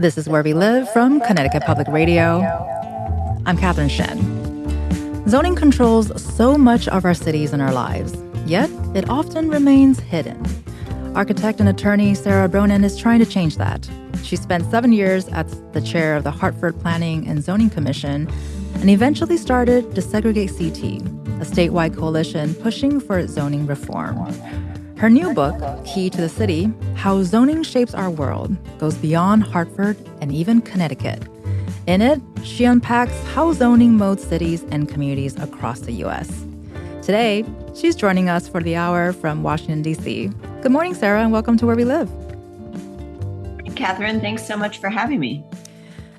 This is Where We Live from Connecticut Public Radio. I'm Catherine Shen. Zoning controls so much of our cities and our lives, yet it often remains hidden. Architect and attorney Sara Bronin is trying to change that. She spent 7 years as the chair of the Hartford Planning and Zoning Commission and eventually started Desegregate CT, a statewide coalition pushing for zoning reform. Her new book, Key to the City, How Zoning Shapes Our World, goes beyond Hartford and even Connecticut. In it, she unpacks how zoning modes cities and communities across the U.S. Today, she's joining us for the hour from Washington, D.C. Good morning, Sara, and welcome to Where We Live. Catherine, thanks so much for having me.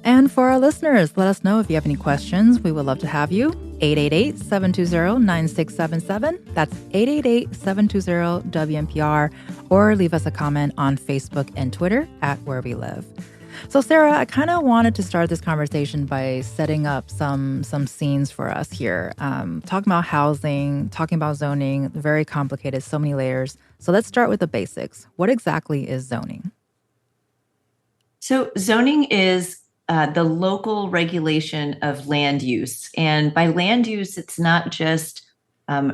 And for our listeners, let us know if you have any questions. We would love to have you. 888-720-9677. That's 888-720-WNPR. Or leave us a comment on Facebook and Twitter at Where We Live. So, Sara, I kind of wanted to start this conversation by setting up some scenes for us here. Talking about housing, talking about zoning, very complicated, so many layers. So let's start with the basics. What exactly is zoning? So zoning is the local regulation of land use. And by land use, it's not just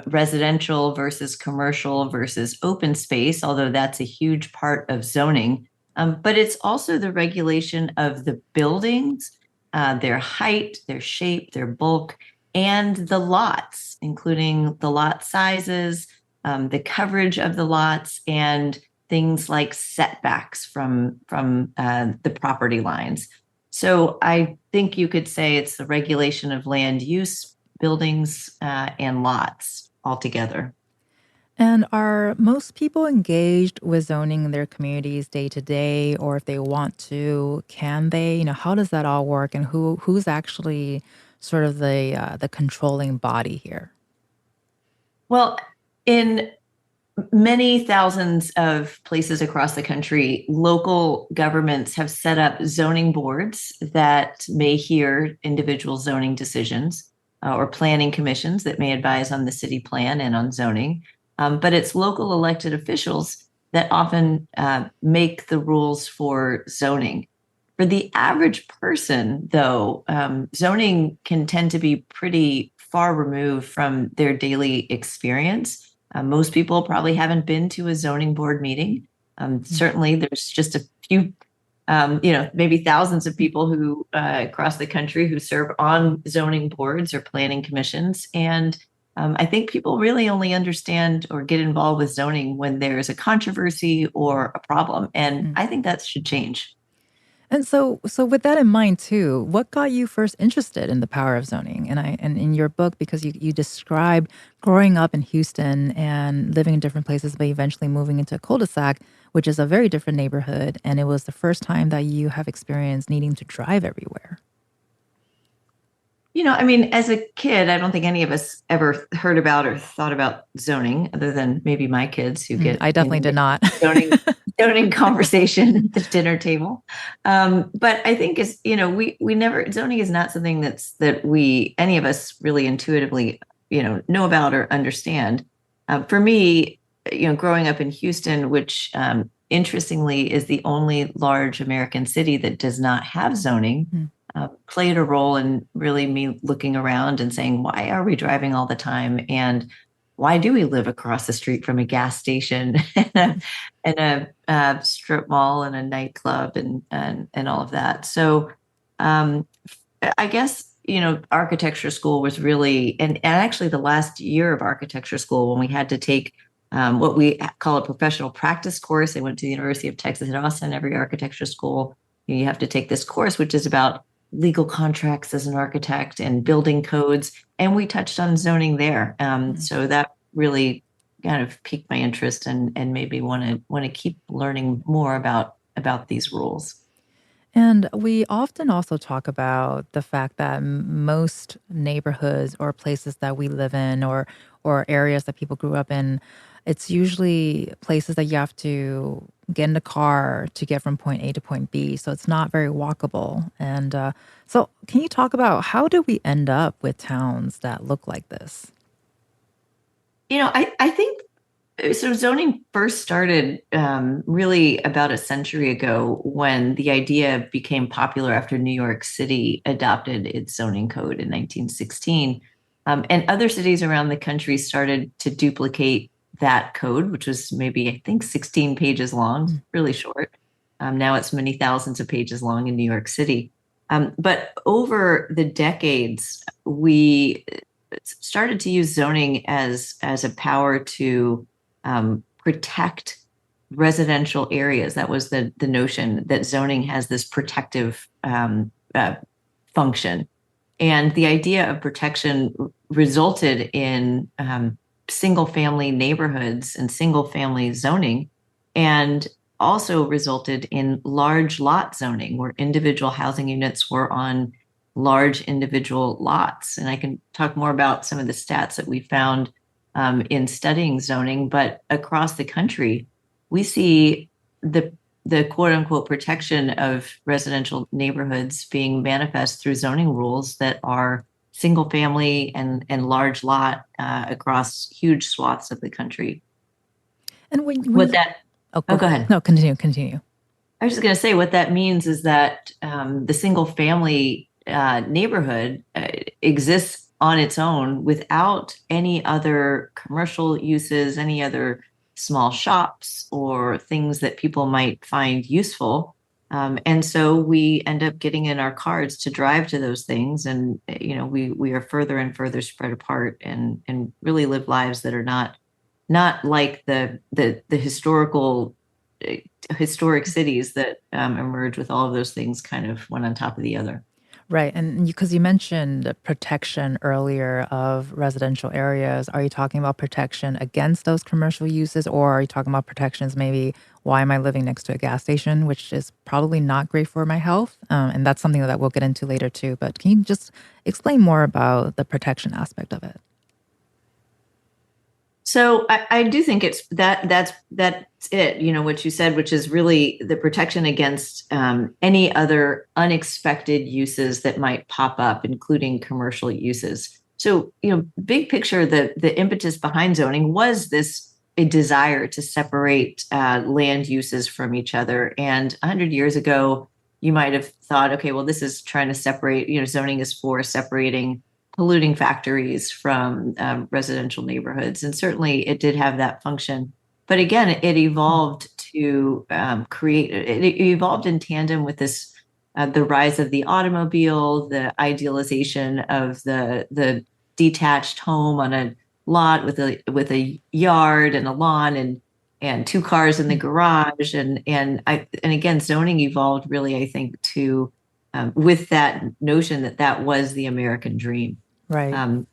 residential versus commercial versus open space, although that's a huge part of zoning. But it's also the regulation of the buildings, their height, their shape, their bulk, and the lots, including the lot sizes, the coverage of the lots, and things like setbacks from the property lines. So I think you could say it's the regulation of land use, buildings, and lots altogether. And are most people engaged with zoning in their communities day to day, or if they want to, can they? How does that all work, and who's actually sort of the controlling body here? Well, in many thousands of places across the country, local governments have set up zoning boards that may hear individual zoning decisions or planning commissions that may advise on the city plan and on zoning. But it's local elected officials that often make the rules for zoning. For the average person, though, zoning can tend to be pretty far removed from their daily experience. Most people probably haven't been to a zoning board meeting. Certainly, there's just a few, maybe thousands of people who across the country who serve on zoning boards or planning commissions. And I think people really only understand or get involved with zoning when there's a controversy or a problem. And I think that should change. And so with that in mind too, what got you first interested in the power of zoning? And in your book, because you describe growing up in Houston and living in different places, but eventually moving into a cul-de-sac, which is a very different neighborhood, and it was the first time that you have experienced needing to drive everywhere. As a kid, I don't think any of us ever heard about or thought about zoning, other than maybe my kids who get. I definitely did not. zoning conversation at the dinner table. But I think we never, zoning is not something that any of us really intuitively, know about or understand. For me, growing up in Houston, which interestingly is the only large American city that does not have zoning, played a role in really me looking around and saying, why are we driving all the time? And why do we live across the street from a gas station and a strip mall and a nightclub and all of that? So I guess, architecture school was really, and actually the last year of architecture school, when we had to take what we call a professional practice course. I went to the University of Texas at Austin. Every architecture school, you have to take this course, which is about legal contracts as an architect and building codes. And we touched on zoning there. So that really kind of piqued my interest and made me want to keep learning more about these rules. And we often also talk about the fact that most neighborhoods or places that we live in or areas that people grew up in, it's usually places that you have to get in the car to get from point A to point B. So it's not very walkable. And so can you talk about how do we end up with towns that look like this? I think So zoning first started really about a century ago when the idea became popular after New York City adopted its zoning code in 1916. And other cities around the country started to duplicate that code, which was maybe, I think, 16 pages long, really short. Now it's many thousands of pages long in New York City. But over the decades, we started to use zoning as a power to protect residential areas. That was the notion that zoning has this protective function. And the idea of protection resulted in single family neighborhoods and single family zoning, and also resulted in large lot zoning, where individual housing units were on large individual lots. And I can talk more about some of the stats that we found in studying zoning, but across the country, we see the quote unquote protection of residential neighborhoods being manifest through zoning rules that are single family and large lot across huge swaths of the country. And what that oh, go ahead. No, continue. I was just going to say what that means is that the single family neighborhood exists on its own without any other commercial uses, any other small shops or things that people might find useful. And so we end up getting in our cars to drive to those things. And, we are further and further spread apart and really live lives that are not like the historic cities that emerge with all of those things kind of one on top of the other. Right. And because you mentioned protection earlier of residential areas, are you talking about protection against those commercial uses, or are you talking about protections maybe why am I living next to a gas station, which is probably not great for my health? And that's something that we'll get into later too. But can you just explain more about the protection aspect of it? So I do think it's that's it, what you said, which is really the protection against any other unexpected uses that might pop up, including commercial uses. So, big picture, the impetus behind zoning was a desire to separate land uses from each other. And 100 years ago, you might have thought, okay, well, this is trying to separate, zoning is for separating polluting factories from residential neighborhoods. And certainly it did have that function. But again, it evolved to it evolved in tandem with this, the rise of the automobile, the idealization of the detached home on a lot with a yard and a lawn and two cars in the garage. And again, zoning evolved really, I think, to with that notion that was the American dream. Right.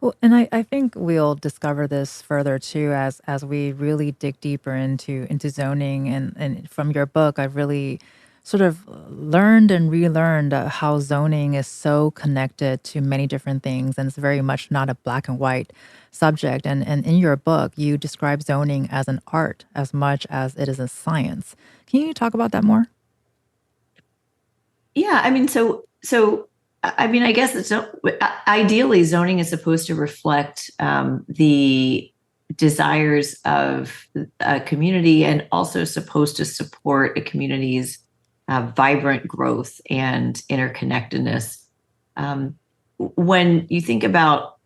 Well, and I think we'll discover this further too as we really dig deeper into zoning. And from your book, I've really sort of learned and relearned how zoning is so connected to many different things, and it's very much not a black and white subject. And in your book, you describe zoning as an art as much as it is a science. Can you talk about that more? Yeah, I mean, I guess ideally zoning is supposed to reflect the desires of a community, and also supposed to support a community's vibrant growth and interconnectedness. When you think about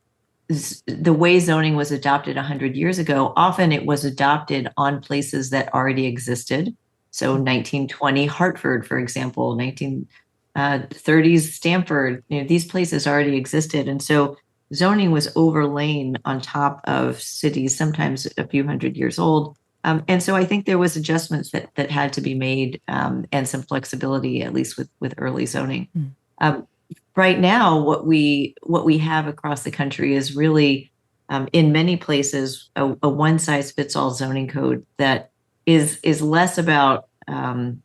the way zoning was adopted 100 years ago, often it was adopted on places that already existed. So 1920 Hartford, for example, 1930s Stanford, these places already existed. And so zoning was overlain on top of cities, sometimes a few hundred years old. And so I think there was adjustments that had to be made, and some flexibility, at least with early zoning. Right now, what we have across the country is really, in many places, a one size fits all zoning code that is less about kind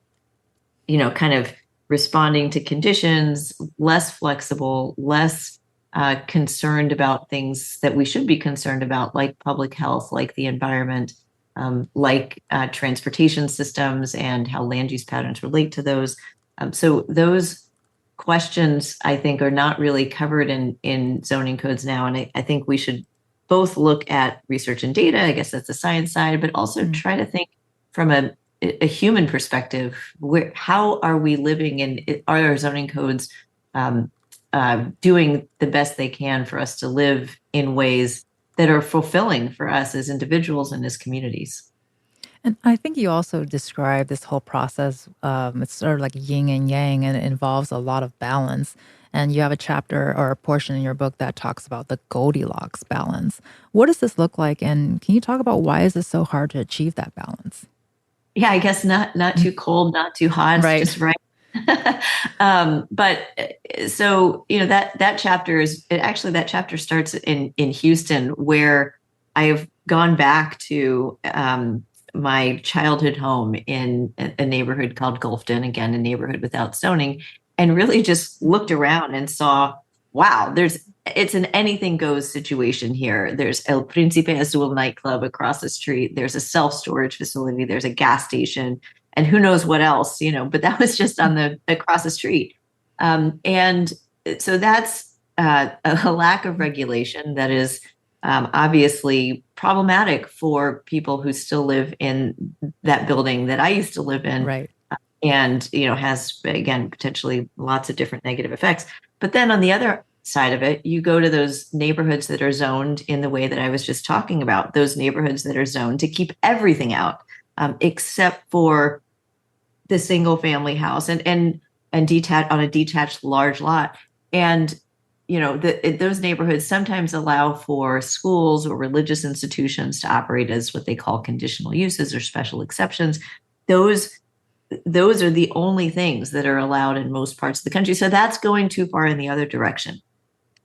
of responding to conditions, less flexible, less concerned about things that we should be concerned about, like public health, like the environment, like transportation systems and how land use patterns relate to those. So those questions, I think, are not really covered in zoning codes now. And I think we should both look at research and data. I guess that's the science side, but also try to think from a human perspective. How are we living, and are our zoning codes doing the best they can for us to live in ways that are fulfilling for us as individuals and as communities? And I think you also describe this whole process. It's sort of like yin and yang, and it involves a lot of balance. And you have a chapter or a portion in your book that talks about the Goldilocks balance. What does this look like? And can you talk about why is it so hard to achieve that balance? Yeah, I guess not too cold, not too hot, it's Right. just right. But so that chapter actually that chapter starts in Houston, where I've gone back to my childhood home in a neighborhood called Gulfton, again, a neighborhood without zoning, and really just looked around and saw, wow, it's an anything goes situation here. There's El Príncipe Azul nightclub across the street. There's a self-storage facility. There's a gas station, and who knows what else, but that was just on the across the street. And so that's a lack of regulation that is obviously problematic for people who still live in that building that I used to live in, Right. and has, again, potentially lots of different negative effects. But then on the other side of it, you go to those neighborhoods that are zoned in the way that I was just talking about, those neighborhoods that are zoned to keep everything out, except for the single family house and detached on a detached large lot. And those neighborhoods sometimes allow for schools or religious institutions to operate as what they call conditional uses or special exceptions. Those are the only things that are allowed in most parts of the country. So that's going too far in the other direction.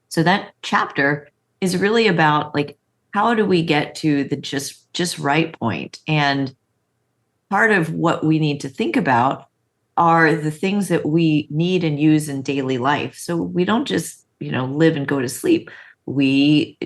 So that chapter is really about, like, how do we get to the just right point? And part of what we need to think about are the things that we need and use in daily life. So we don't just, live and go to sleep. We,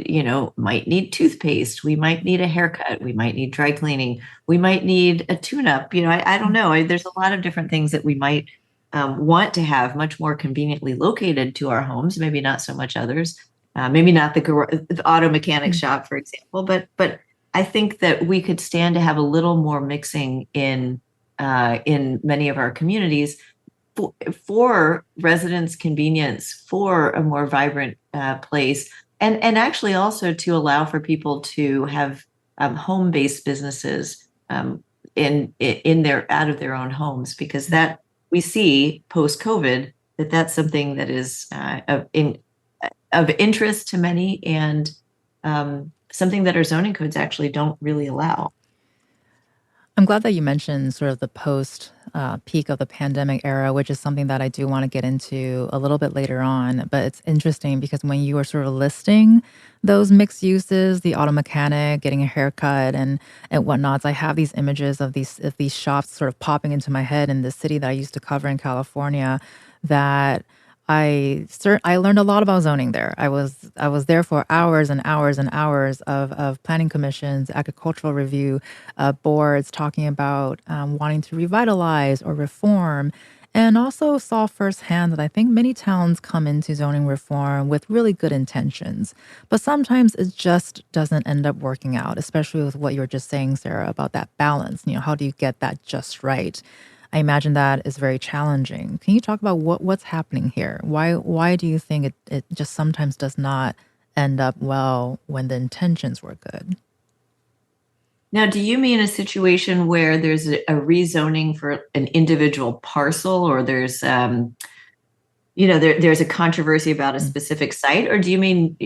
might need toothpaste. We might need a haircut. We might need dry cleaning. We might need a tune-up. I don't know. There's a lot of different things that we might want to have much more conveniently located to our homes. Maybe not so much others. Maybe not the auto mechanic shop, for example. But I think that we could stand to have a little more mixing in many of our communities for residents' convenience, for a more vibrant place, and actually also to allow for people to have home-based businesses in their out of their own homes, because that we see post-COVID that's something that is of interest to many, and something that our zoning codes actually don't really allow. I'm glad that you mentioned sort of the post peak of the pandemic era, which is something that I do want to get into a little bit later on. But it's interesting because when you were sort of listing those mixed uses, the auto mechanic, getting a haircut, and whatnots, I have these images of these shops sort of popping into my head in the city that I used to cover in California. That I learned a lot about zoning there. I was there for hours and hours and hours of planning commissions, agricultural review boards talking about wanting to revitalize or reform, and also saw firsthand that I think many towns come into zoning reform with really good intentions, but sometimes it just doesn't end up working out. Especially with what you were just saying, Sarah, about that balance. How do you get that just right? I imagine that is very challenging. Can you talk about what's happening here? Why do you think it just sometimes does not end up well when the intentions were good? Now, do you mean a situation where there's a rezoning for an individual parcel, or there's there's a controversy about a Mm. specific site, or do you mean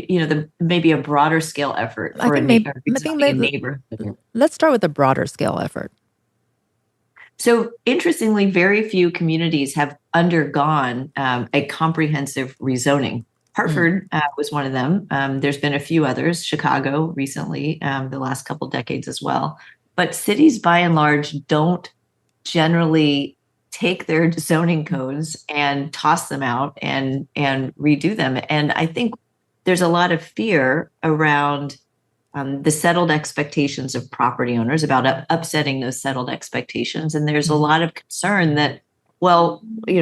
maybe a broader scale effort I for think maybe I think rezoning a neighborhood? let's start with a broader scale effort. So interestingly, very few communities have undergone a comprehensive rezoning. Mm. Hartford was one of them. There's been a few others, Chicago recently, the last couple decades as well. But cities by and large don't generally take their zoning codes and toss them out and redo them. And I think there's a lot of fear around the settled expectations of property owners, about upsetting those settled expectations. And there's a lot of concern that, well,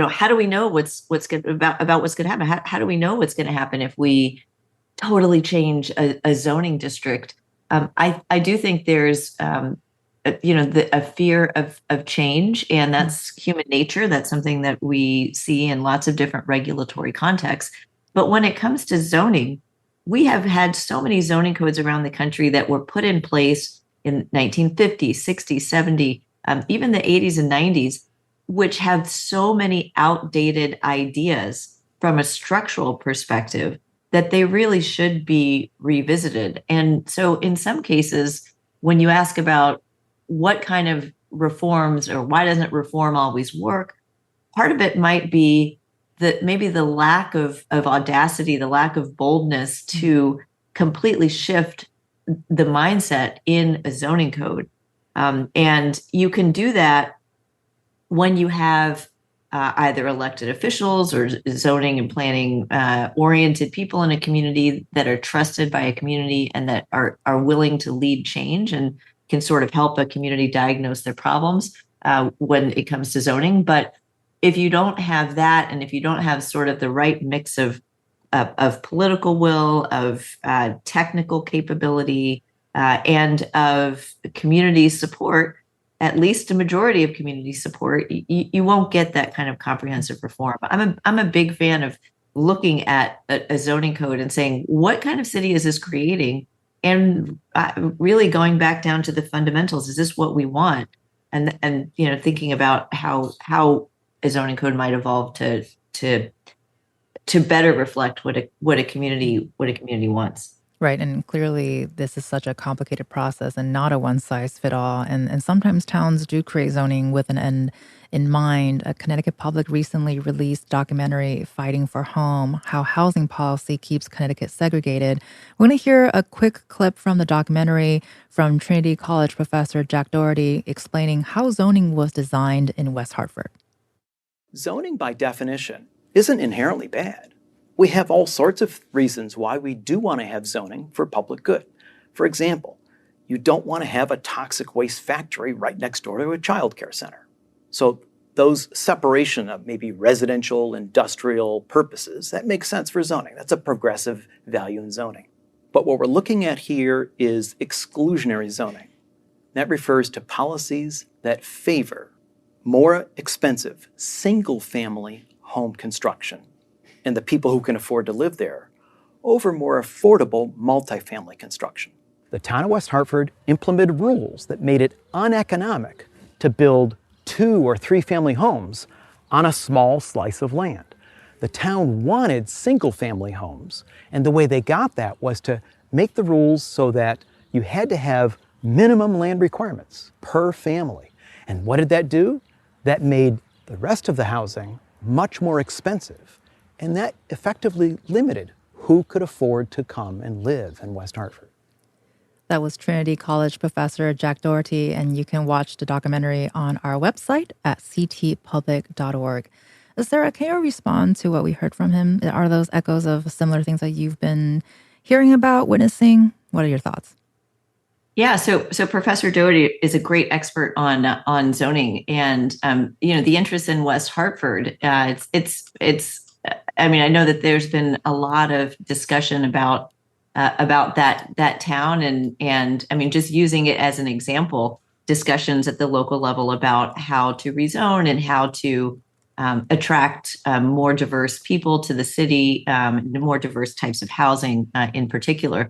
how do we know what's going about what's going to happen? How do we know what's going to happen if we totally change a zoning district. I do think there's a fear of change, and that's human nature. That's something that we see in lots of different regulatory contexts. But when it comes to zoning, we have had so many zoning codes around the country that were put in place in 1950, 60, 70, even the 80s and 90s, which have so many outdated ideas from a structural perspective that they really should be revisited. And so in some cases, when you ask about what kind of reforms or why doesn't reform always work, part of it might be that maybe the lack of audacity, the lack of boldness to completely shift the mindset in a zoning code. And you can do that when you have either elected officials or zoning and planning oriented people in a community that are trusted by a community and that are willing to lead change and can sort of help a community diagnose their problems when it comes to zoning. But if you don't have that, and if you don't have sort of the right mix of political will, of technical capability, and of community support, at least a majority of community support, you won't get that kind of comprehensive reform. I'm a big fan of looking at a zoning code and saying, what kind of city is this creating? And really going back down to the fundamentals. Is this what we want? And thinking about how a zoning code might evolve to better reflect what a community wants. Right. And clearly, this is such a complicated process and not a one size fit all. And sometimes towns do create zoning with an end in mind. A Connecticut Public recently released documentary, Fighting for Home, How Housing Policy Keeps Connecticut Segregated. We're going to hear a quick clip from the documentary from Trinity College professor Jack Doherty explaining how zoning was designed in West Hartford. Zoning, by definition, isn't inherently bad. We have all sorts of reasons why we do want to have zoning for public good. For example, you don't want to have a toxic waste factory right next door to a child care center. So those separation of maybe residential, industrial purposes, that makes sense for zoning. That's a progressive value in zoning. But what we're looking at here is exclusionary zoning. That refers to policies that favor more expensive single-family home construction and the people who can afford to live there over more affordable multifamily construction. The town of West Hartford implemented rules that made it uneconomic to build 2 or 3 family homes on a small slice of land. The town wanted single family homes, and the way they got that was to make the rules so that you had to have minimum land requirements per family. And what did that do? That made the rest of the housing much more expensive. And that effectively limited who could afford to come and live in West Hartford. That was Trinity College professor Jack Doherty, and you can watch the documentary on our website at ctpublic.org. Sara, can you respond to what we heard from him? Are those echoes of similar things that you've been hearing about, witnessing? What are your thoughts? Yeah, so Professor Doherty is a great expert on zoning, and the interest in West Hartford. I mean, I know that there's been a lot of discussion about that town, and I mean, just using it as an example, discussions at the local level about how to rezone and how to attract more diverse people to the city, more diverse types of housing in particular.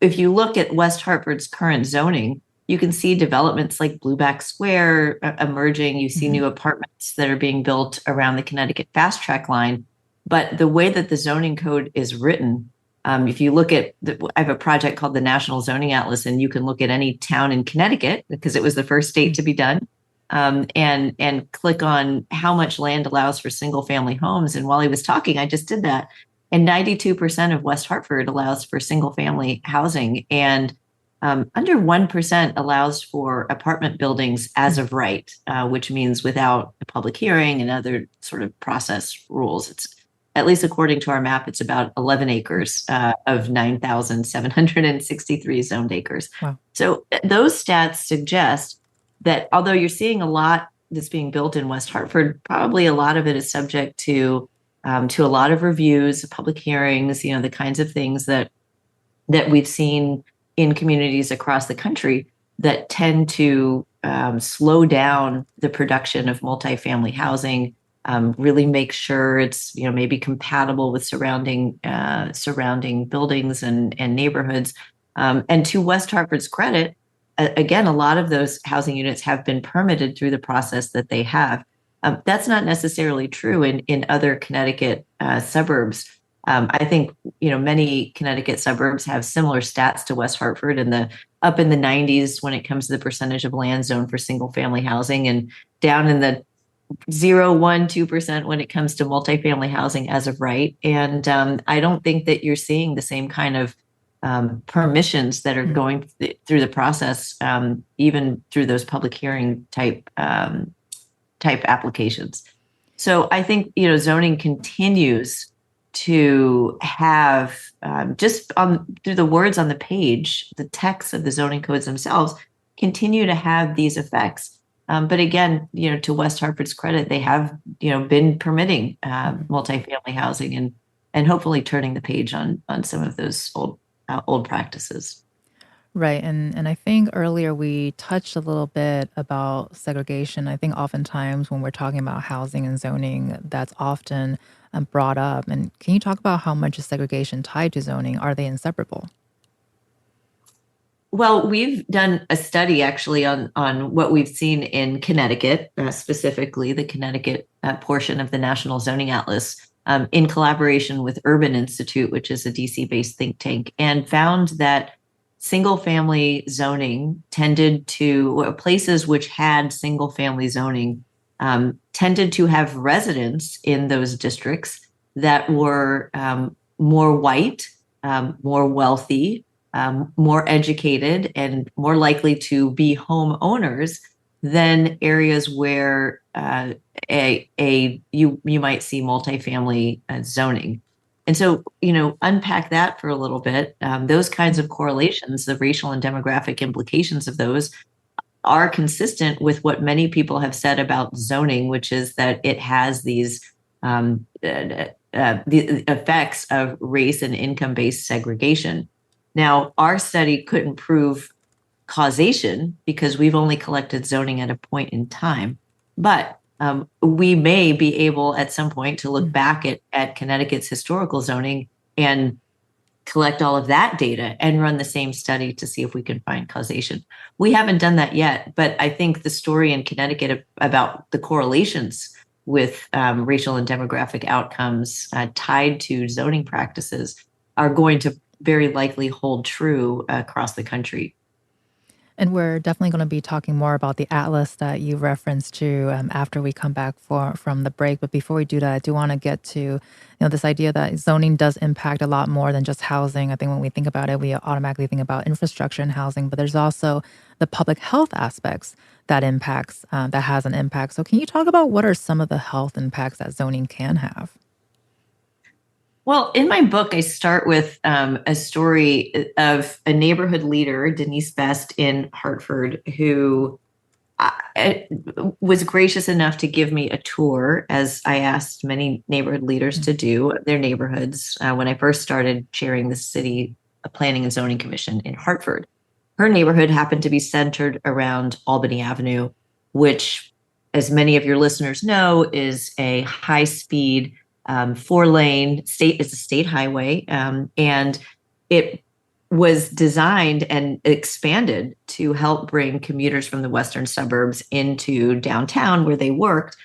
If you look at West Hartford's current zoning, you can see developments like Blueback Square emerging. You see new apartments that are being built around the Connecticut Fast Track line. But the way that the zoning code is written, if you look at, I have a project called the National Zoning Atlas, and you can look at any town in Connecticut because it was the first state to be done, and click on how much land allows for single family homes. And while he was talking, I just did that. And 92% of West Hartford allows for single family housing, and under 1% allows for apartment buildings as of right, which means without a public hearing and other sort of process rules. It's, at least according to our map, it's about 11 acres of 9,763 zoned acres. Wow. So those stats suggest that although you're seeing a lot that's being built in West Hartford, probably a lot of it is subject to to a lot of reviews, public hearings, the kinds of things that we've seen in communities across the country that tend to slow down the production of multifamily housing, really make sure it's maybe compatible with surrounding buildings and neighborhoods. And to West Hartford's credit, again, a lot of those housing units have been permitted through the process that they have. That's not necessarily true in other Connecticut suburbs. I think many Connecticut suburbs have similar stats to West Hartford, up in the 90s when it comes to the percentage of land zoned for single family housing, and down in the 0, 1, 2% when it comes to multifamily housing as of right. And I don't think that you're seeing the same kind of permissions that are going through the process, even through those public hearing type applications. So I think zoning continues to have just through the words on the page, the text of the zoning codes themselves continue to have these effects. But again, to West Hartford's credit, they have been permitting multifamily housing and hopefully turning the page on some of those old practices. Right. And I think earlier we touched a little bit about segregation. I think oftentimes when we're talking about housing and zoning, that's often brought up. And can you talk about how much is segregation tied to zoning? Are they inseparable? Well, we've done a study actually on what we've seen in Connecticut, specifically the Connecticut portion of the National Zoning Atlas, in collaboration with Urban Institute, which is a DC-based think tank, and found that single-family zoning places which had single-family zoning tended to have residents in those districts that were more white, more wealthy, more educated, and more likely to be homeowners than areas where you might see multifamily zoning. And so, unpack that for a little bit. Those kinds of correlations, the racial and demographic implications of those, are consistent with what many people have said about zoning, which is that it has these the effects of race and income-based segregation. Now, our study couldn't prove causation because we've only collected zoning at a point in time, but we may be able at some point to look back at Connecticut's historical zoning and collect all of that data and run the same study to see if we can find causation. We haven't done that yet, but I think the story in Connecticut about the correlations with racial and demographic outcomes tied to zoning practices are going to very likely hold true across the country. And we're definitely going to be talking more about the atlas that you referenced to after we come back from the break. But before we do that, I do want to get to this idea that zoning does impact a lot more than just housing. I think when we think about it, we automatically think about infrastructure and housing, but there's also the public health aspects that has an impact. So can you talk about what are some of the health impacts that zoning can have? Well, in my book, I start with a story of a neighborhood leader, Denise Best in Hartford, who was gracious enough to give me a tour, as I asked many neighborhood leaders to do, their neighborhoods when I first started chairing the city planning and zoning commission in Hartford. Her neighborhood happened to be centered around Albany Avenue, which, as many of your listeners know, is a high-speed 4-lane it's a state highway, and it was designed and expanded to help bring commuters from the western suburbs into downtown where they worked,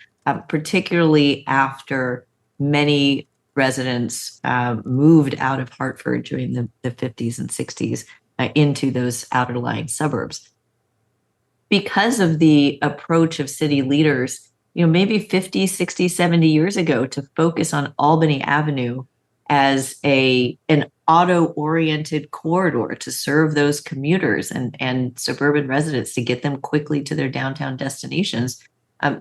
particularly after many residents moved out of Hartford during the 50s and 60s into those outer-lying suburbs. Because of the approach of city leaders, maybe 50, 60, 70 years ago, to focus on Albany Avenue as an auto-oriented corridor to serve those commuters and suburban residents to get them quickly to their downtown destinations.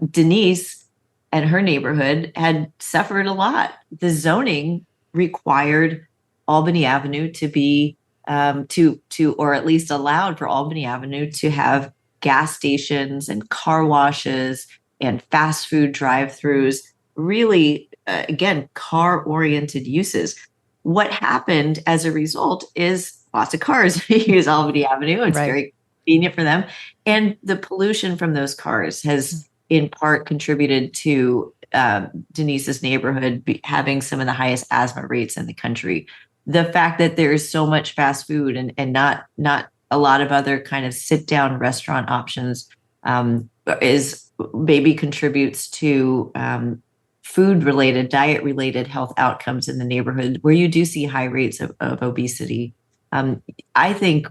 Denise and her neighborhood had suffered a lot. The zoning required Albany Avenue to be or at least allowed for Albany Avenue to have gas stations and car washes and fast food drive-throughs, really again, car-oriented uses. What happened as a result is lots of cars use Albany Avenue. It's very convenient for them. And the pollution from those cars has in part contributed to Denise's neighborhood having some of the highest asthma rates in the country. The fact that there's so much fast food and not a lot of other kind of sit-down restaurant options is maybe contributes to food-related, diet-related health outcomes in the neighborhood where you do see high rates of obesity. I think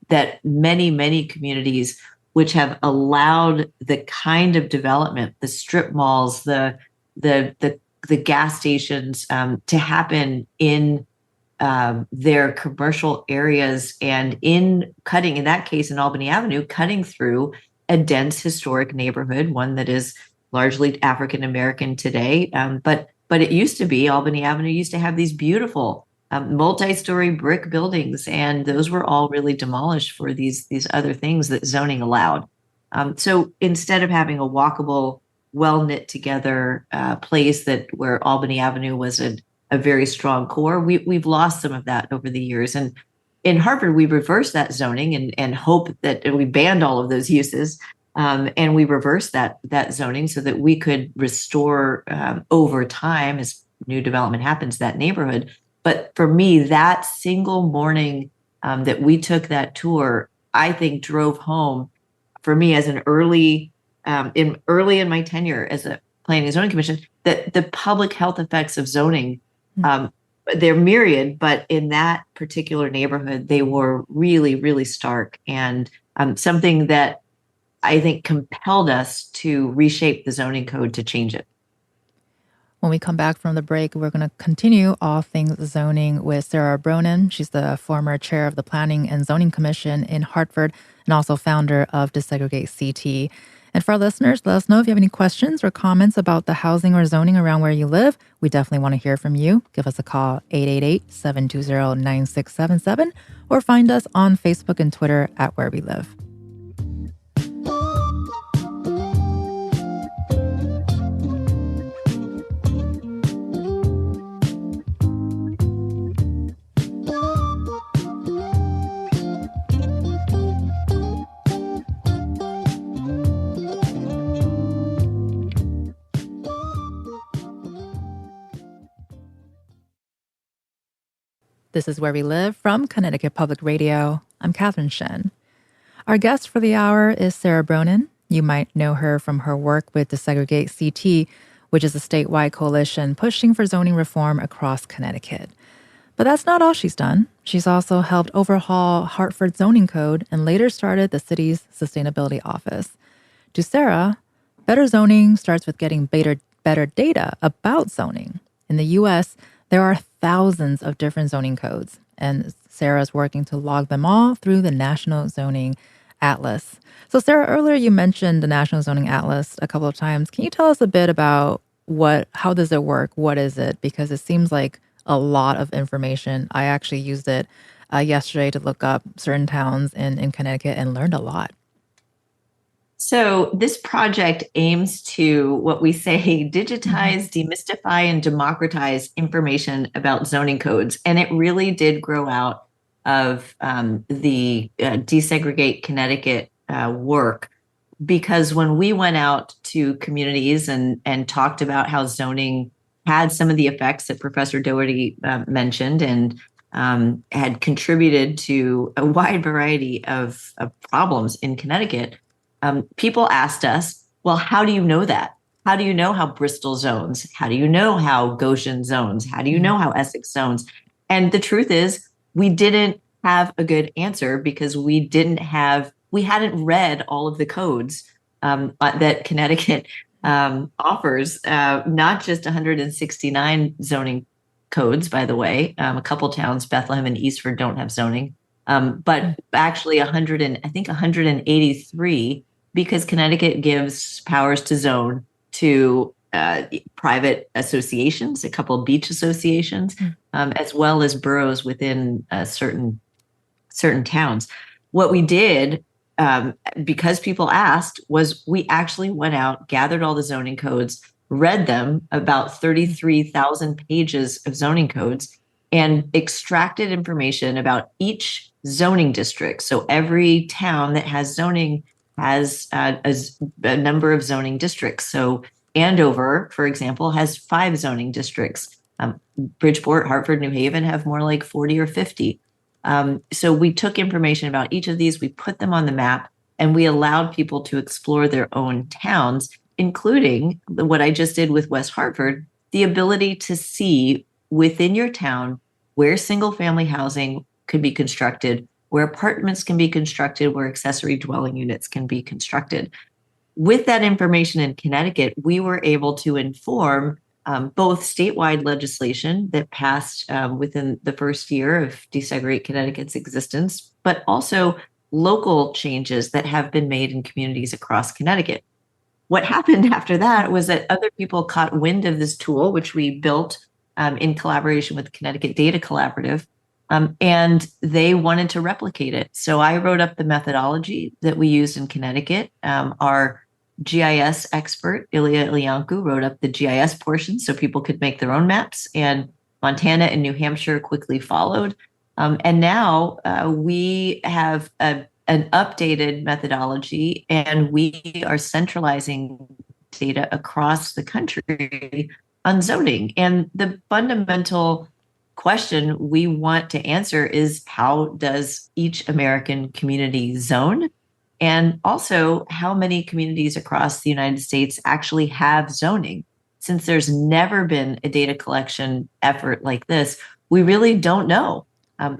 that many communities which have allowed the kind of development, the strip malls, the gas stations to happen in their commercial areas and in that case in Albany Avenue, cutting through a dense historic neighborhood, one that is largely African American today. But it used to be Albany Avenue used to have these beautiful multi-story brick buildings, and those were all really demolished for these other things that zoning allowed. So instead of having a walkable, well knit together place where Albany Avenue was a very strong core, we've lost some of that over the years. And in Hartford, we reversed that zoning and hope that we banned all of those uses. And we reversed that zoning so that we could restore over time as new development happens that neighborhood. But for me, that single morning that we took that tour, I think drove home for me as an early in my tenure as a planning and zoning commission, that the public health effects of zoning, they're myriad, but in that particular neighborhood, they were really, really stark and something that I think compelled us to reshape the zoning code to change it. When we come back from the break, we're going to continue all things zoning with Sara Bronin. She's the former chair of the Planning and Zoning Commission in Hartford and also founder of Desegregate CT. And for our listeners, let us know if you have any questions or comments about the housing or zoning around where you live. We definitely want to hear from you. Give us a call, 888-720-9677, or find us on Facebook and Twitter at Where We Live. This is Where We Live from Connecticut Public Radio. I'm Catherine Shen. Our guest for the hour is Sara Bronin. You might know her from her work with Desegregate CT, which is a statewide coalition pushing for zoning reform across Connecticut. But that's not all she's done. She's also helped overhaul Hartford's zoning code and later started the city's sustainability office. To Sara, better zoning starts with getting better data about zoning. In the U.S., there are thousands of different zoning codes, and Sara's working to log them all through the National Zoning Atlas. So, Sara, earlier you mentioned the National Zoning Atlas a couple of times. Can you tell us a bit about how does it work? What is it? Because it seems like a lot of information. I actually used it yesterday to look up certain towns in Connecticut and learned a lot. So this project aims to, what we say, digitize, demystify, and democratize information about zoning codes. And it really did grow out of the Desegregate Connecticut work, because when we went out to communities and talked about how zoning had some of the effects that Professor Doherty mentioned and had contributed to a wide variety of problems in Connecticut, people asked us, well, how do you know that? How do you know how Bristol zones? How do you know how Goshen zones? How do you know how Essex zones? And the truth is, we didn't have a good answer because we hadn't read all of the codes that Connecticut offers, not just 169 zoning codes, by the way. A couple towns, Bethlehem and Eastford, don't have zoning, but actually 183, because Connecticut gives powers to zone to private associations, a couple of beach associations, as well as boroughs within certain towns. What we did, because people asked, was we actually went out, gathered all the zoning codes, read them, about 33,000 pages of zoning codes, and extracted information about each zoning district. So every town that has zoning has a number of zoning districts. So Andover, for example, has 5 zoning districts. Bridgeport, Hartford, New Haven have more like 40 or 50. So we took information about each of these, we put them on the map, and we allowed people to explore their own towns, including what I just did with West Hartford, the ability to see within your town where single family housing could be constructed, where apartments can be constructed, where accessory dwelling units can be constructed. With that information in Connecticut, we were able to inform both statewide legislation that passed within the first year of Desegregate Connecticut's existence, but also local changes that have been made in communities across Connecticut. What happened after that was that other people caught wind of this tool, which we built in collaboration with Connecticut Data Collaborative, and they wanted to replicate it. So I wrote up the methodology that we used in Connecticut. Our GIS expert, Ilya Ilyanku, wrote up the GIS portion so people could make their own maps, and Montana and New Hampshire quickly followed. And now we have an updated methodology, and we are centralizing data across the country on zoning. And the fundamental question we want to answer is, how does each American community zone? And also, how many communities across the United States actually have zoning? Since there's never been a data collection effort like this, we really don't know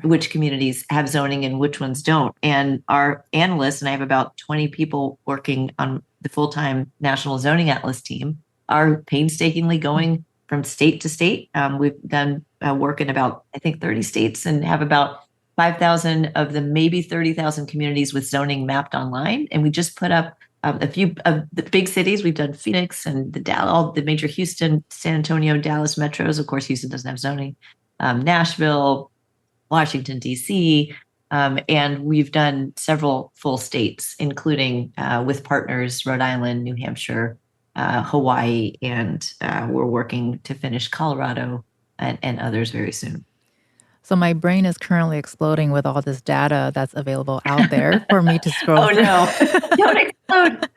which communities have zoning and which ones don't. And our analysts, and I have about 20 people working on the full-time National Zoning Atlas team, are painstakingly going from state to state. We've done work in about, I think, 30 states, and have about 5,000 of the maybe 30,000 communities with zoning mapped online. And we just put up a few of the big cities. We've done Phoenix and all the major Houston, San Antonio, Dallas metros. Of course, Houston doesn't have zoning. Nashville, Washington, D.C., and we've done several full states, including with partners, Rhode Island, New Hampshire, Hawaii, and we're working to finish Colorado and others very soon. So my brain is currently exploding with all this data that's available out there for me to scroll through. No, don't explode.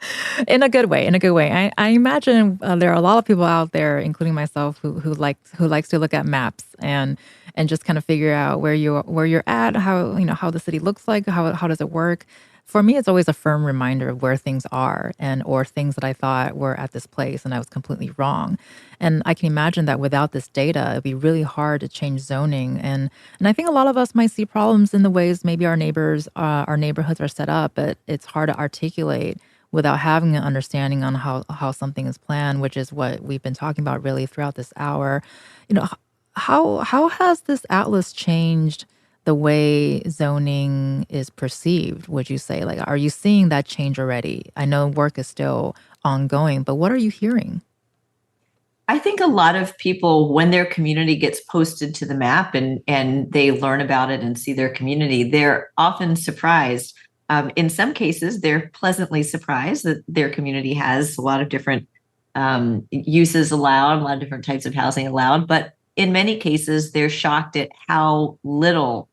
In a good way, in a good way. I imagine there are a lot of people out there, including myself, who likes to look at maps and just kind of figure out where you're at, how the city looks like, how does it work. For me, it's always a firm reminder of where things are or things that I thought were at this place and I was completely wrong. And I can imagine that without this data, it'd be really hard to change zoning. And I think a lot of us might see problems in the ways maybe our neighbors, our neighborhoods are set up, but it's hard to articulate without having an understanding on how something is planned, which is what we've been talking about really throughout this hour. How has this atlas changed the way zoning is perceived, would you say? Like, are you seeing that change already? I know work is still ongoing, but what are you hearing? I think a lot of people, when their community gets posted to the map and they learn about it and see their community, they're often surprised. In some cases, they're pleasantly surprised that their community has a lot of different uses allowed, a lot of different types of housing allowed. But in many cases, they're shocked at how little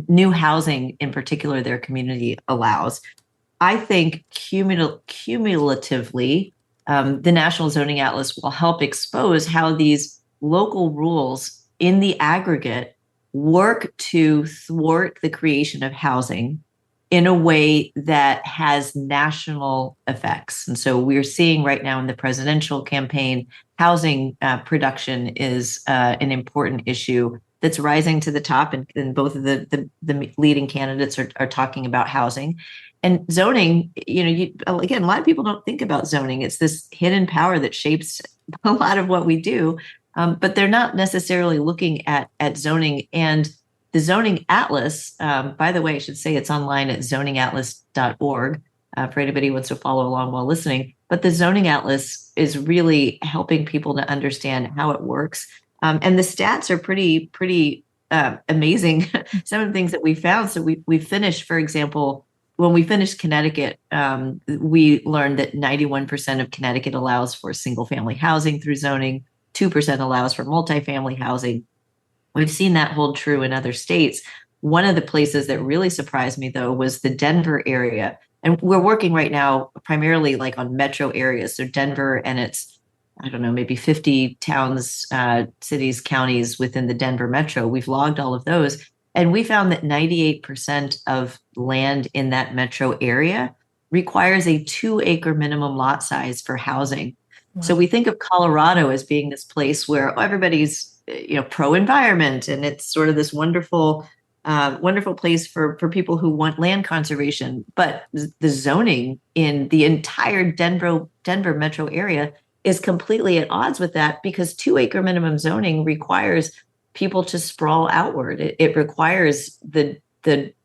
new housing, in particular, their community allows. I think cumulatively, the National Zoning Atlas will help expose how these local rules in the aggregate work to thwart the creation of housing in a way that has national effects. And so we're seeing right now in the presidential campaign, housing production is an important issue that's rising to the top, and both of the leading candidates are talking about housing. And zoning, again, a lot of people don't think about zoning. It's this hidden power that shapes a lot of what we do, but they're not necessarily looking at zoning. And the Zoning Atlas, by the way, I should say it's online at zoningatlas.org for anybody who wants to follow along while listening. But the Zoning Atlas is really helping people to understand how it works. And the stats are pretty amazing. Some of the things that we found. So we finished, for example, when we finished Connecticut, we learned that 91% of Connecticut allows for single family housing through zoning, 2% allows for multifamily housing. We've seen that hold true in other states. One of the places that really surprised me, though, was the Denver area. And we're working right now primarily like on metro areas. So Denver and its, I don't know, maybe 50 towns, cities, counties within the Denver metro. We've logged all of those. And we found that 98% of land in that metro area requires a 2-acre minimum lot size for housing. Wow. So we think of Colorado as being this place where everybody's pro-environment, and it's sort of this wonderful place for people who want land conservation. But the zoning in the entire Denver metro area is completely at odds with that, because 2-acre minimum zoning requires people to sprawl outward. It requires the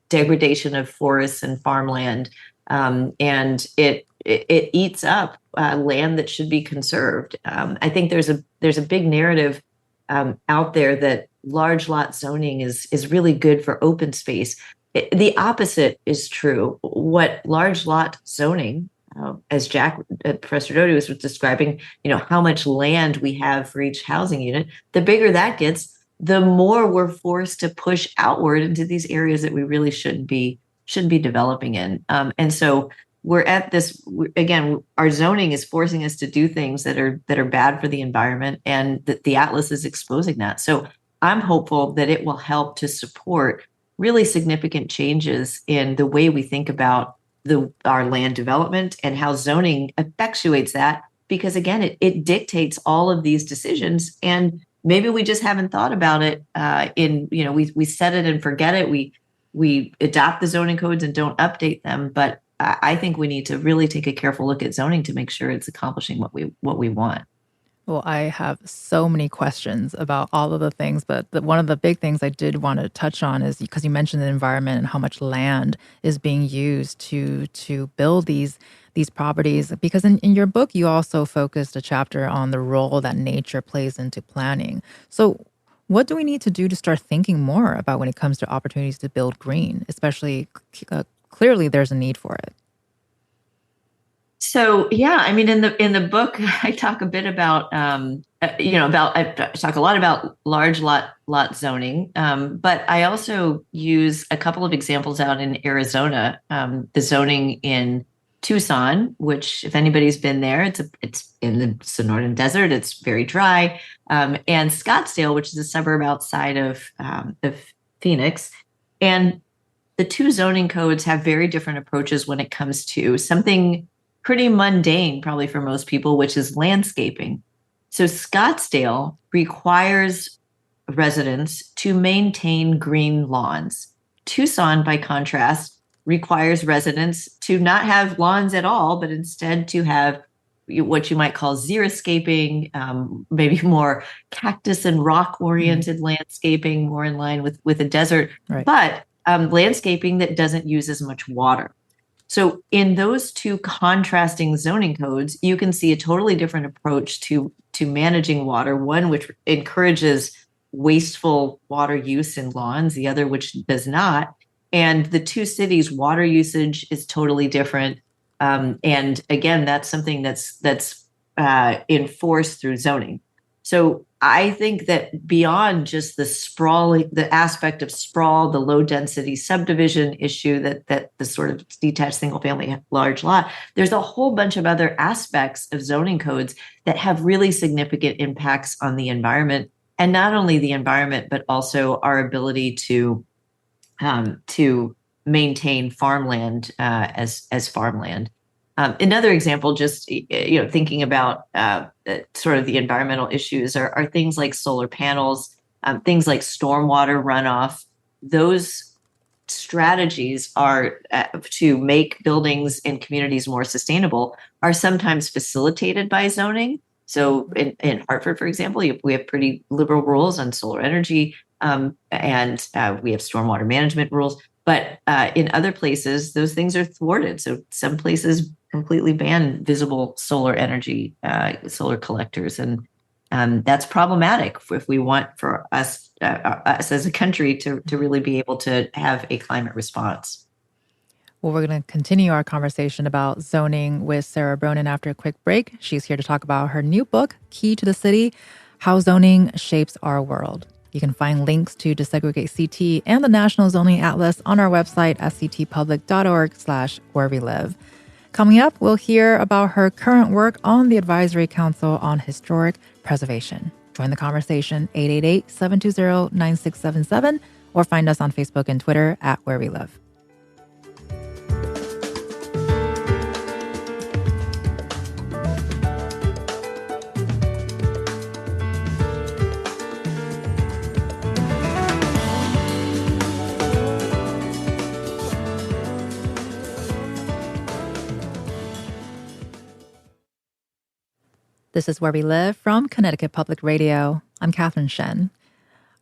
degradation of forests and farmland, and it eats up land that should be conserved. I think there's a big narrative out there that large lot zoning is really good for open space. The opposite is true. What large lot zoning, as Professor Doty was describing, how much land we have for each housing unit, the bigger that gets, the more we're forced to push outward into these areas that we really shouldn't be developing in. And so we're at this again. Our zoning is forcing us to do things that are bad for the environment, and the Atlas is exposing that. So I'm hopeful that it will help to support really significant changes in the way we think about our land development and how zoning effectuates that. Because again, it dictates all of these decisions, and maybe we just haven't thought about it. We set it and forget it. We adopt the zoning codes and don't update them. But I think we need to really take a careful look at zoning to make sure it's accomplishing what we want. Well, I have so many questions about all of the things, but one of the big things I did want to touch on is because you mentioned the environment and how much land is being used to build these properties. Because in your book, you also focused a chapter on the role that nature plays into planning. So what do we need to do to start thinking more about when it comes to opportunities to build green, especially clearly there's a need for it? So yeah, I mean, in the book, I talk a bit about I talk a lot about large lot zoning, but I also use a couple of examples out in Arizona. The zoning in Tucson, which if anybody's been there, it's in the Sonoran Desert. It's very dry, and Scottsdale, which is a suburb outside of Phoenix, and the two zoning codes have very different approaches when it comes to something pretty mundane, probably for most people, which is landscaping. So Scottsdale requires residents to maintain green lawns. Tucson, by contrast, requires residents to not have lawns at all, but instead to have what you might call xeriscaping, maybe more cactus and rock-oriented landscaping, more in line with a desert, right. But landscaping that doesn't use as much water. So in those two contrasting zoning codes, you can see a totally different approach to managing water, one which encourages wasteful water use in lawns, the other which does not. And the two cities' water usage is totally different. And again, that's something that's enforced through zoning. So I think that beyond just the aspect of sprawl, the low density subdivision issue, that the sort of detached single family large lot, there's a whole bunch of other aspects of zoning codes that have really significant impacts on the environment, and not only the environment, but also our ability to maintain farmland as farmland. Another example, just thinking about sort of the environmental issues, are things like solar panels, things like stormwater runoff. Those strategies are to make buildings and communities more sustainable, are sometimes facilitated by zoning. So in Hartford, for example, we have pretty liberal rules on solar energy, and we have stormwater management rules. But in other places, those things are thwarted. So some places completely ban visible solar energy, solar collectors. And that's problematic if we want for us as a country to really be able to have a climate response. Well, we're going to continue our conversation about zoning with Sara Bronin after a quick break. She's here to talk about her new book, Key to the City: How Zoning Shapes Our World. You can find links to Desegregate CT and the National Zoning Atlas on our website, sctpublic.org/wherewelive. Coming up, we'll hear about her current work on the Advisory Council on Historic Preservation. Join the conversation, 888-720-9677, or find us on Facebook and Twitter at Where We Live. This is Where We Live from Connecticut Public Radio. I'm Catherine Shen.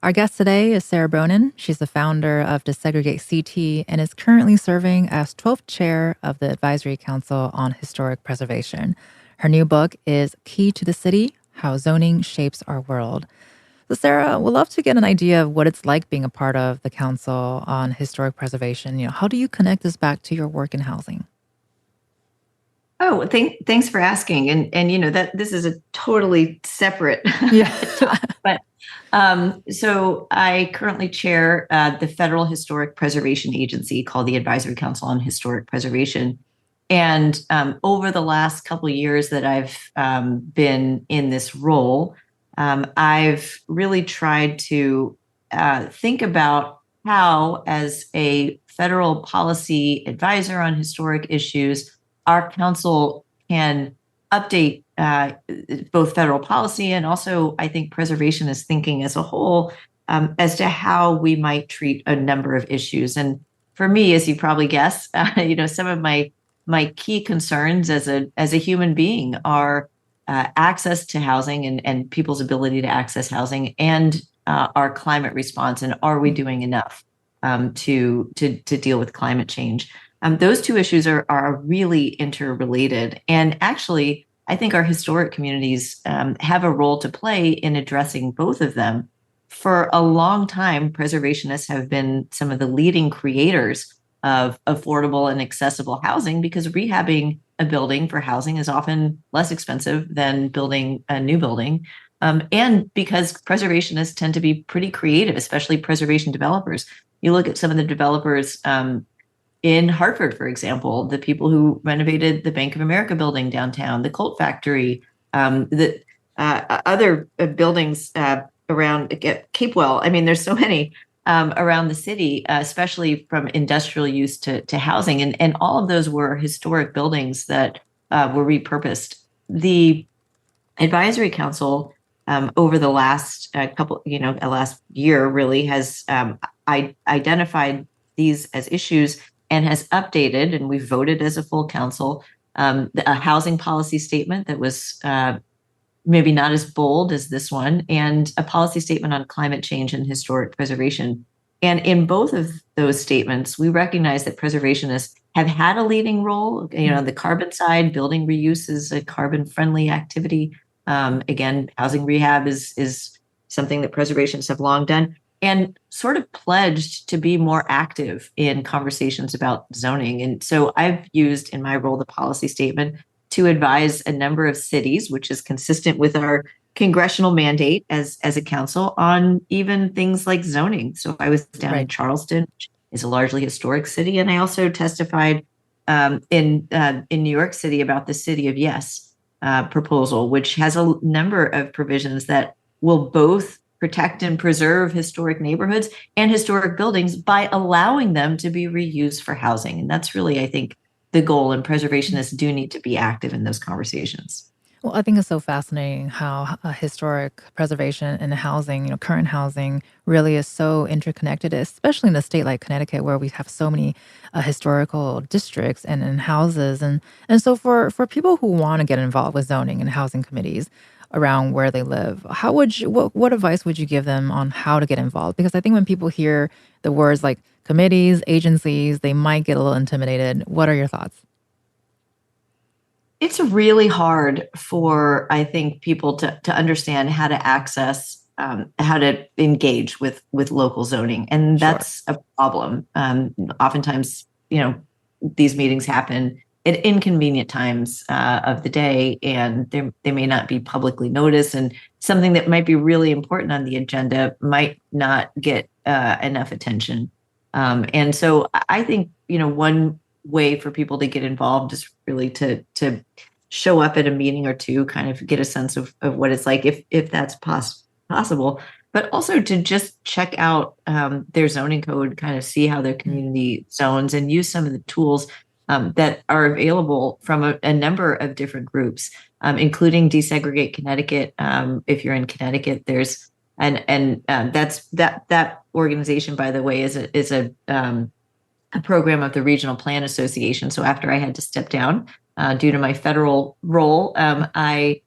Our guest today is Sara Bronin. She's the founder of Desegregate CT and is currently serving as 12th chair of the Advisory Council on Historic Preservation. Her new book is Key to the City: How Zoning Shapes Our World. So Sara, we'd love to get an idea of what it's like being a part of the Council on Historic Preservation. How do you connect this back to your work in housing? Oh, thanks for asking. And that this is a totally separate topic. But so I currently chair the Federal Historic Preservation Agency called the Advisory Council on Historic Preservation. And over the last couple of years that I've been in this role, I've really tried to think about how, as a federal policy advisor on historic issues, our council can update both federal policy and also, I think, preservationist thinking as a whole as to how we might treat a number of issues. And for me, as you probably guess, some of my key concerns as a human being are access to housing and people's ability to access housing, and our climate response, and are we doing enough to deal with climate change? Those two issues are really interrelated. And actually, I think our historic communities have a role to play in addressing both of them. For a long time, preservationists have been some of the leading creators of affordable and accessible housing, because rehabbing a building for housing is often less expensive than building a new building. And because preservationists tend to be pretty creative, especially preservation developers. You look at some of the developers in Hartford, for example, the people who renovated the Bank of America building downtown, the Colt Factory, the other buildings around Capewell. I mean, there's so many around the city, especially from industrial use to housing. And all of those were historic buildings that were repurposed. The Advisory Council over the last last year really has identified these as issues and has updated, and we've voted as a full council, a housing policy statement that was maybe not as bold as this one, and a policy statement on climate change and historic preservation. And in both of those statements, we recognize that preservationists have had a leading role. The carbon side, building reuse is a carbon-friendly activity. Again, housing rehab is something that preservationists have long done, and sort of pledged to be more active in conversations about zoning. And so I've used in my role the policy statement to advise a number of cities, which is consistent with our congressional mandate as a council, on even things like zoning. So I was down in Charleston, which is a largely historic city, and I also testified in New York City about the City of Yes proposal, which has a number of provisions that will both protect and preserve historic neighborhoods and historic buildings by allowing them to be reused for housing. And that's really, I think, the goal, and preservationists do need to be active in those conversations. Well, I think it's so fascinating how historic preservation and housing, current housing, really is so interconnected, especially in a state like Connecticut, where we have so many historical districts and houses. And so for people who want to get involved with zoning and housing committees around where they live, what advice would you give them on how to get involved? Because I think when people hear the words like committees, agencies, they might get a little intimidated. What are your thoughts? It's really hard for, I think, people to understand how to access, how to engage with local zoning. And that's a problem. Oftentimes, these meetings happen at inconvenient times of the day, and they may not be publicly noticed, and something that might be really important on the agenda might not get enough attention. And so I think, one way for people to get involved is really to show up at a meeting or two, kind of get a sense of what it's like, if that's possible, but also to just check out their zoning code, kind of see how their community zones, and use some of the tools that are available from a number of different groups, including Desegregate Connecticut. If you're in Connecticut, there's that organization, by the way, is a program of the Regional Plan Association. So after I had to step down due to my federal role, the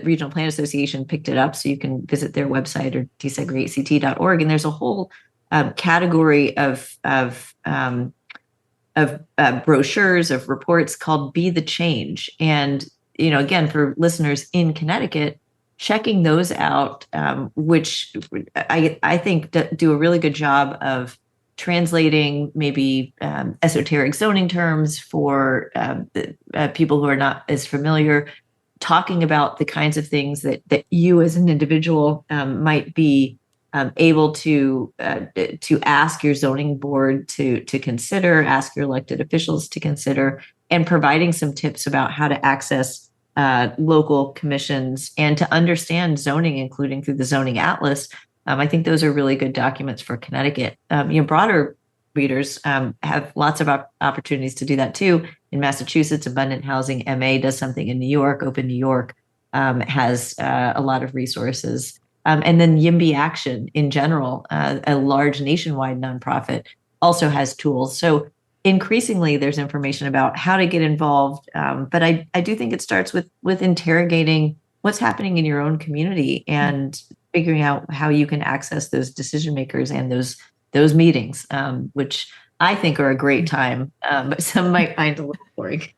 Regional Plan Association picked it up. So you can visit their website or desegregatect.org, and there's a whole category of brochures, of reports called Be the Change. And, again, for listeners in Connecticut, checking those out, which I think do a really good job of translating maybe esoteric zoning terms for people who are not as familiar, talking about the kinds of things that you as an individual might be able to ask your zoning board to consider, ask your elected officials to consider, and providing some tips about how to access local commissions and to understand zoning, including through the Zoning Atlas. I think those are really good documents for Connecticut. Broader readers have lots of opportunities to do that too. In Massachusetts, Abundant Housing MA does something. In New York, Open New York has a lot of resources. And then YIMBY Action in general, a large nationwide nonprofit, also has tools. So increasingly, there's information about how to get involved. But I do think it starts with interrogating what's happening in your own community and figuring out how you can access those decision makers and those meetings, which I think are a great time, but some might find a little boring.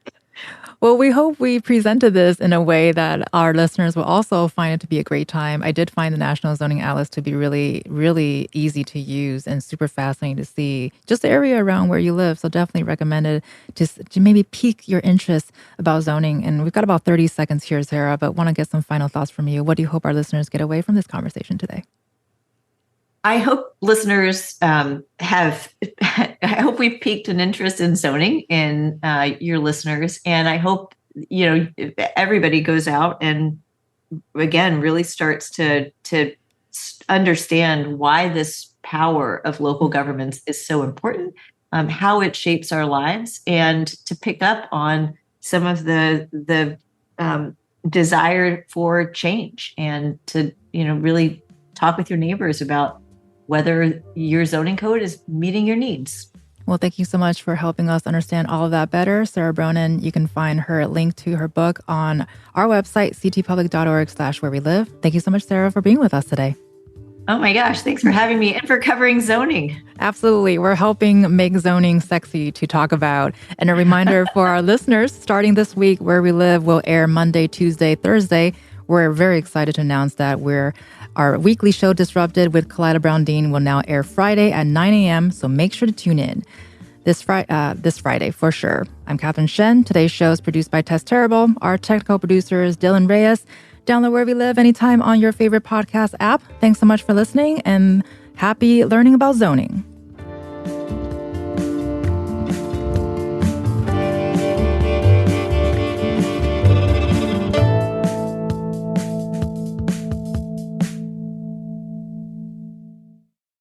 Well, we hope we presented this in a way that our listeners will also find it to be a great time. I did find the National Zoning Atlas to be really, really easy to use and super fascinating to see just the area around where you live. So definitely recommend it to maybe pique your interest about zoning. And we've got about 30 seconds here, Sara, but want to get some final thoughts from you. What do you hope our listeners get away from this conversation today? I hope listeners I hope we've piqued an interest in zoning in your listeners. And I hope, everybody goes out and, again, really starts to understand why this power of local governments is so important, how it shapes our lives, and to pick up on some of the desire for change, and to, really talk with your neighbors about whether your zoning code is meeting your needs. Well, thank you so much for helping us understand all of that better. Sara Bronin, you can find her link to her book on our website, ctpublic.org/where-we-live. Thank you so much, Sara, for being with us today. Oh my gosh, thanks for having me and for covering zoning. Absolutely. We're helping make zoning sexy to talk about. And a reminder for our listeners, starting this week, Where We Live will air Monday, Tuesday, Thursday. We're very excited to announce that our weekly show, Disrupted with Kalila Brown-Dean, will now air Friday at 9 a.m., so make sure to tune in this Friday for sure. I'm Catherine Shen. Today's show is produced by Tess Terrible. Our technical producer is Dylan Reyes. Download Where We Live anytime on your favorite podcast app. Thanks so much for listening, and happy learning about zoning.